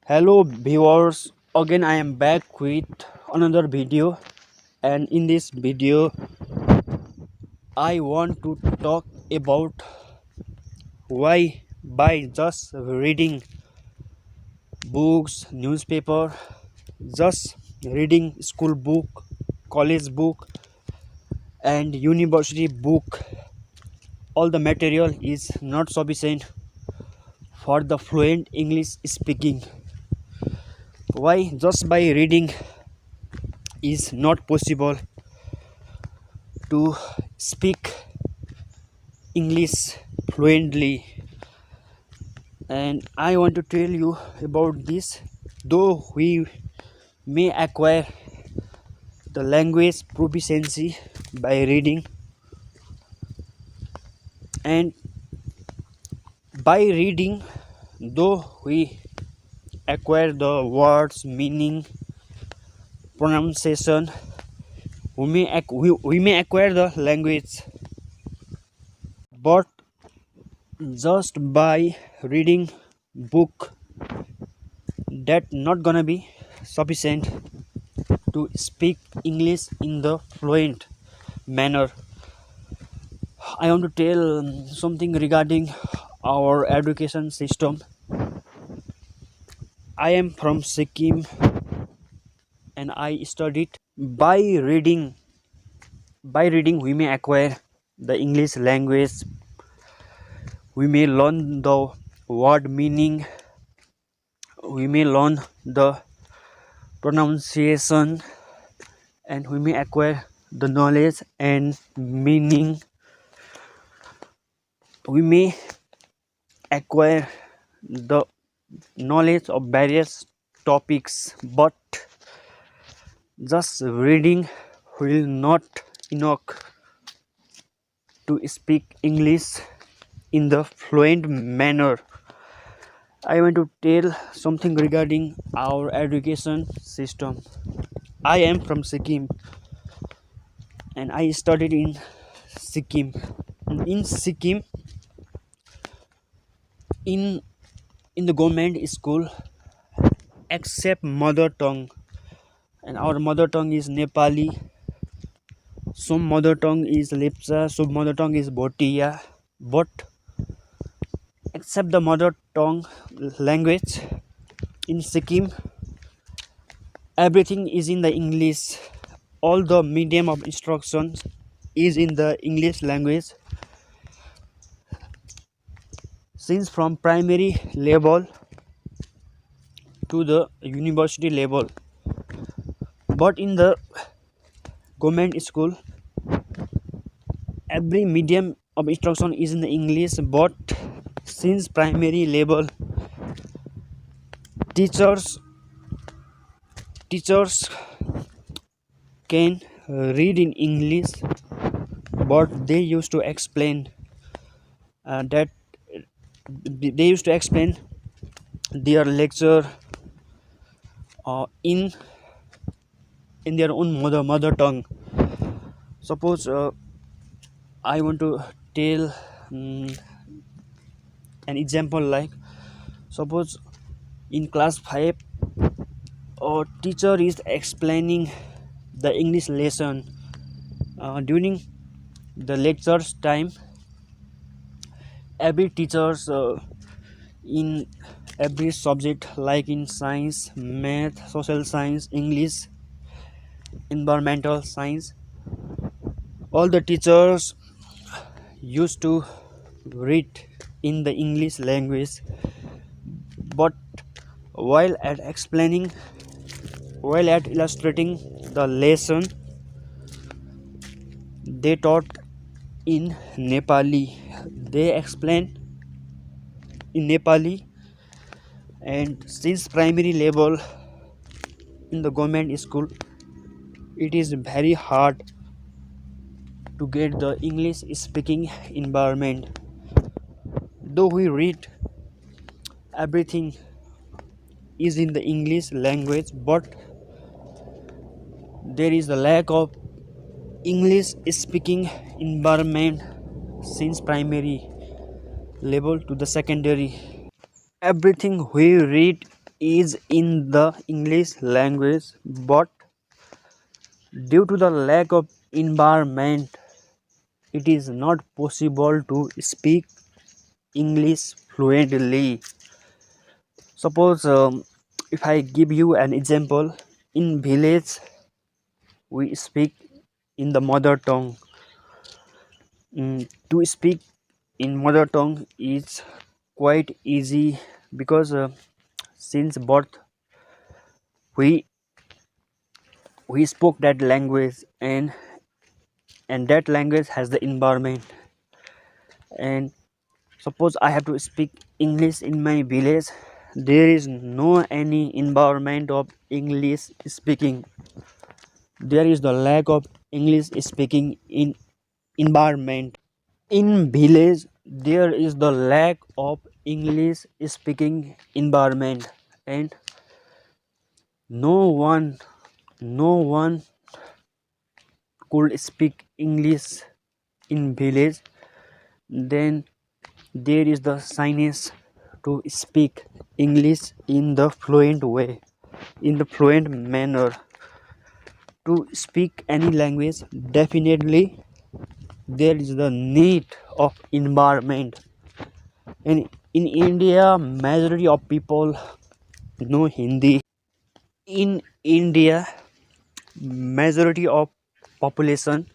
Hello viewers, again I am back with another video, and in this video I want to talk about why by just reading books, newspaper, just reading school book, college book and university book, all the material is not sufficient for the fluent English speaking. Why just by reading is not possible to speak English fluently, and I want to tell you about this. Though we may acquire the language proficiency by reading, and by reading, though we acquire the words, meaning, pronunciation, we may acquire the language, but just by reading book, that not gonna be sufficient to speak English in the fluent manner. I want to tell something regarding our education system. I am from Sikkim and I studied by reading. By reading, we may acquire the English language. We may learn the word meaning. We may learn the pronunciation, and we may acquire the knowledge and meaning. We may acquire the knowledge of various topics, but just reading will not enough to speak English in the fluent manner. I want to tell something regarding our education system. I am from Sikkim and I studied in Sikkim. In Sikkim, in the government school, except mother tongue, and our mother tongue is Nepali. Some mother tongue is Lepcha, some mother tongue is Bhotia, but except the mother tongue language in Sikkim, everything is in the English. All the medium of instruction is in the English language. Since from primary level to the university level, but in the government school, every medium of instruction is in the English. But since primary level, teachers can read in English, but they used to explain that they used to explain their lecture in their own mother tongue. Suppose I want to tell an example, like suppose in class 5, a teacher is explaining the English lesson. During the lectures time, every teachers in every subject, like in science, math, social science, English, environmental science, all the teachers used to read in the English language. But while at illustrating the lesson, they taught in Nepali. They explained in Nepali, and since primary level in the government school, it is very hard to get the English speaking environment. Though we read, everything is in the English language, but there is a lack of English speaking environment since primary level to the secondary. Everything we read is in the English language, but due to the lack of environment, it is not possible to speak English fluently. Suppose if I give you an example, in village we speak in the mother tongue. To speak in mother tongue is quite easy because since birth we spoke that language, and that language has the environment. And suppose I have to speak English in my village, there is no any environment of English speaking. There is the lack of English speaking in environment. In village there is the lack of English speaking environment, and no one no one could speak English in village. Then there is the shyness to speak English in the fluent way, in the fluent manner. To speak any language, definitely there is the need of environment. And in India, majority of people know Hindi. In India, majority of population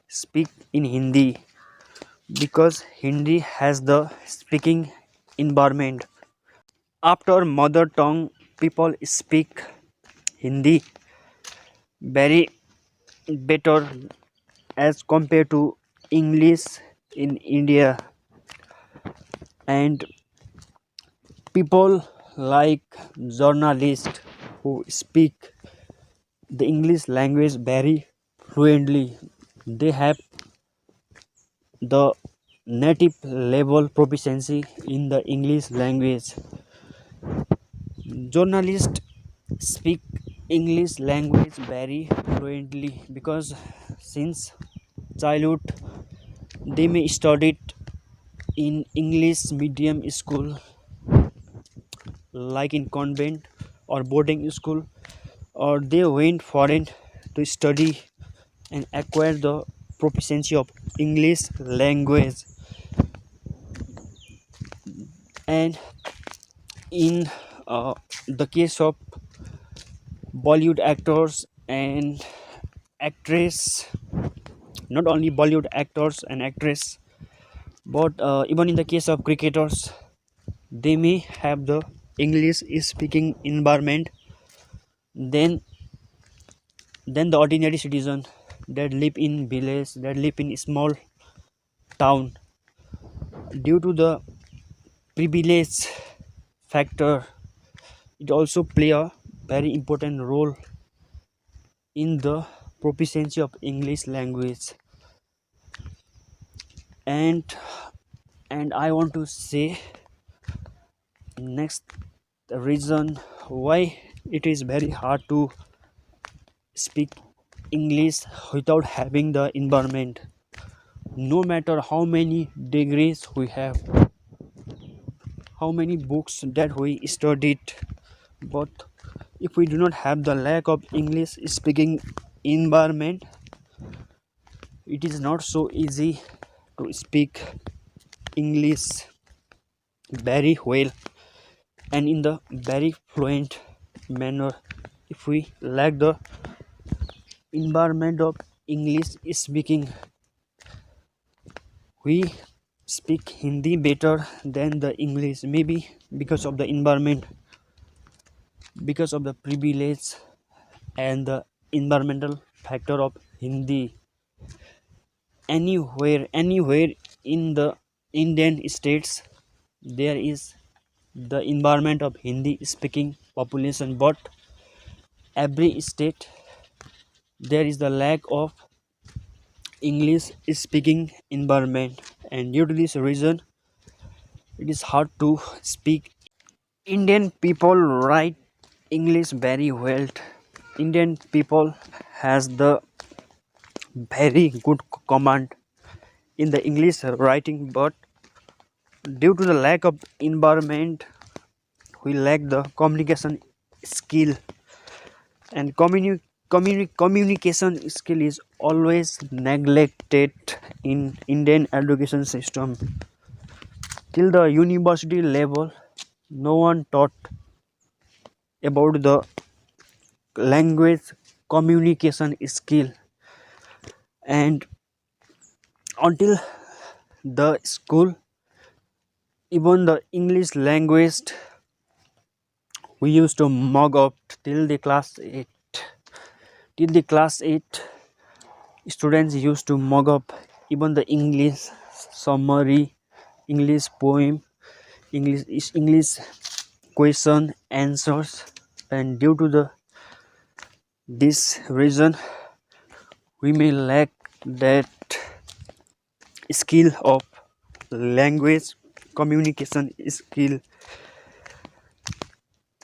speak in Hindi because Hindi has the speaking environment. After mother tongue, people speak Hindi very better as compared to English in India. And people like journalists who speak the English language very fluently. They have the native level proficiency in the English language. Journalists speak English language very fluently because since childhood they may studied in English medium school, like in convent or boarding school, or they went foreign to study and acquire the proficiency of English language. And in the case of Bollywood actors and actress, not only Bollywood actors and actress, but even in the case of cricketers, they may have the English speaking environment than the ordinary citizen that live in village, that live in small town. Due to the privilege factor, it also play a very important role in the proficiency of English language. And I want to say next reason why it is very hard to speak English without having the environment. No matter how many degrees we have, how many books that we studied, but if we do not have the lack of English speaking environment, it is not so easy to speak English very well and in the very fluent manner. If we lack the environment of English speaking, we speak Hindi better than the English, maybe because of the environment, because of the privilege and the environmental factor of Hindi. Anywhere in the Indian states, there is the environment of Hindi speaking population, but every state there is the lack of English speaking environment, and due to this reason it is hard to speak. Indian people write English very well. Indian people has the very good command in the English writing, but due to the lack of environment, we lack the communication skill, and communication skill is always neglected in Indian education system. Till the university level, no one taught about the language communication skill, and until the school, even the English language we used to mug up till the class 8. Till the class 8, students used to mug up even the English summary, English poem, English question answers, and due to the this reason we may lack that skill of language communication skill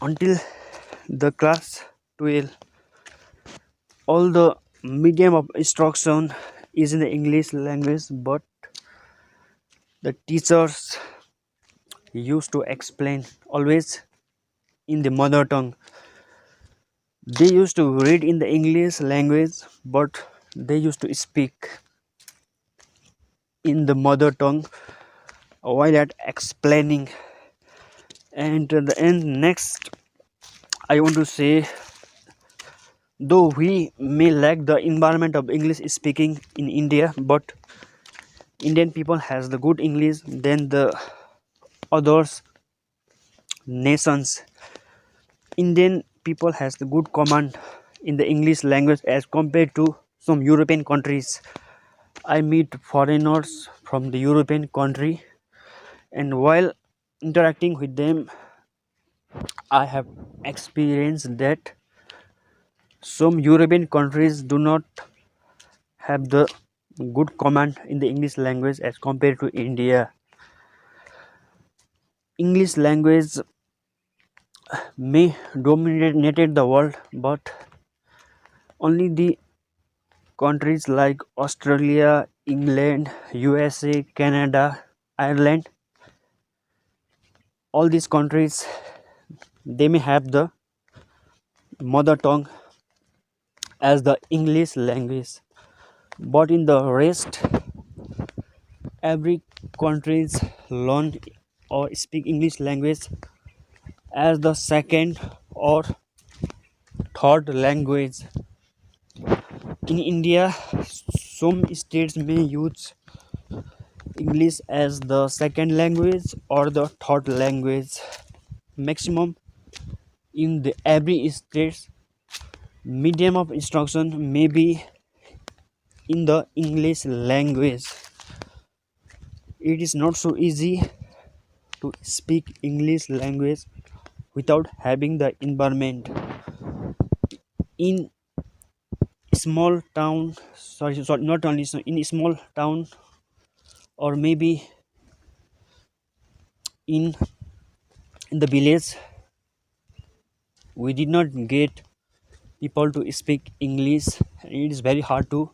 until the class 12. All the medium of instruction is in the English language, but the teachers used to explain always in the mother tongue. They used to read in the English language, but they used to speak in the mother tongue while at explaining. And the end next, I want to say, though we may lack the environment of English speaking in India, but Indian people has the good English than the others nations. Indian people has the good command in the English language as compared to some European countries. I meet foreigners from the European country, and while interacting with them, I have experienced that some European countries do not have the good command in the English language as compared to India. English language may dominated the world, but only the countries like Australia, England, USA, Canada, Ireland, all these countries, they may have the mother tongue as the English language, but in the rest, every countries learn or speak English language as the second or third language. In India, some states may use English as the second language or the third language. Maximum in the every state, medium of instruction may be in the English language. It is not so easy to speak English language without having the environment. In small town, sorry, not only so, in small town, or maybe in the village, we did not get people to speak English, and it is very hard to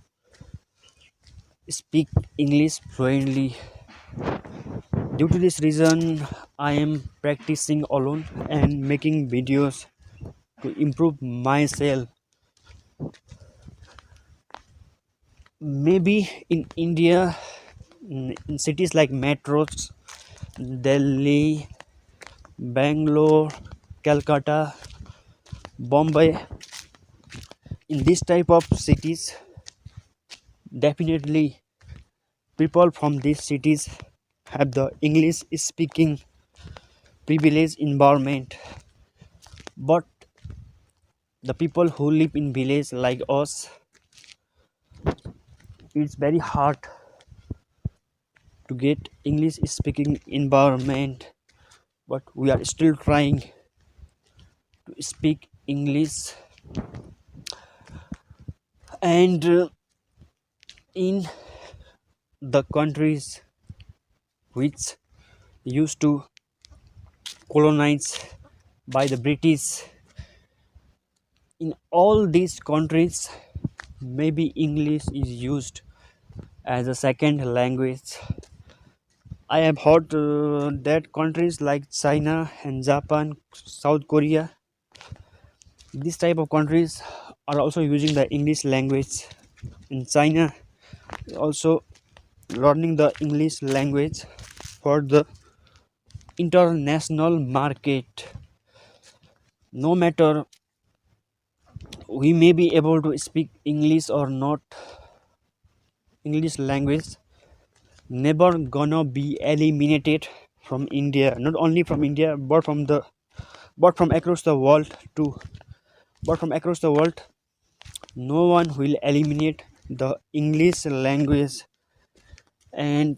speak English fluently. Due to this reason, I am practicing alone and making videos to improve myself. Maybe in India, in cities like metros, Delhi, Bangalore, Calcutta, Bombay, in this type of cities, definitely people from these cities have the English speaking privileged environment, but the people who live in village like us, it's very hard to get English speaking environment, but we are still trying to speak English. And in the countries which used to colonize by the British, in all these countries, maybe English is used as a second language. I have heard that countries like China and Japan, South Korea, these type of countries are also using the English language. In China, also learning the English language for the international market. No matter we may be able to speak English or not, English language never gonna be eliminated from India. Not only from India, but from across the world too. But from across the world, no one will eliminate the English language. And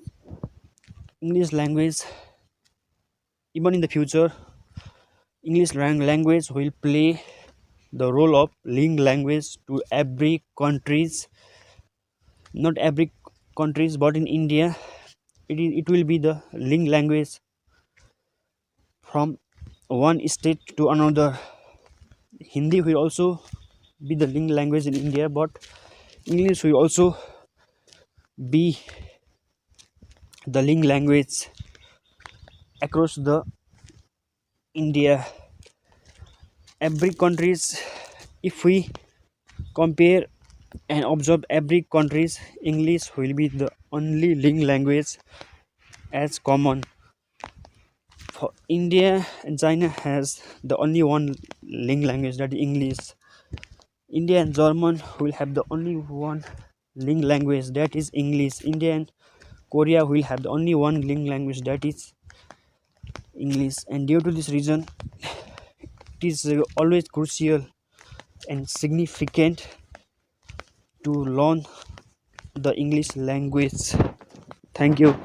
English language, even in the future, English language will play the role of link language to every countries. Not every countries, but in India, it will be the link language from one state to another. Hindi will also be the link language in India, but English will also be the link language across the India. Every countries, if we compare and observe every countries, English will be the only link language as common. For India and China has the only one link language, that is English. India and German will have the only one link language, that is English. India and Korea will have the only one link language, that is English. And due to this reason, it is always crucial and significant to learn the English language. Thank you.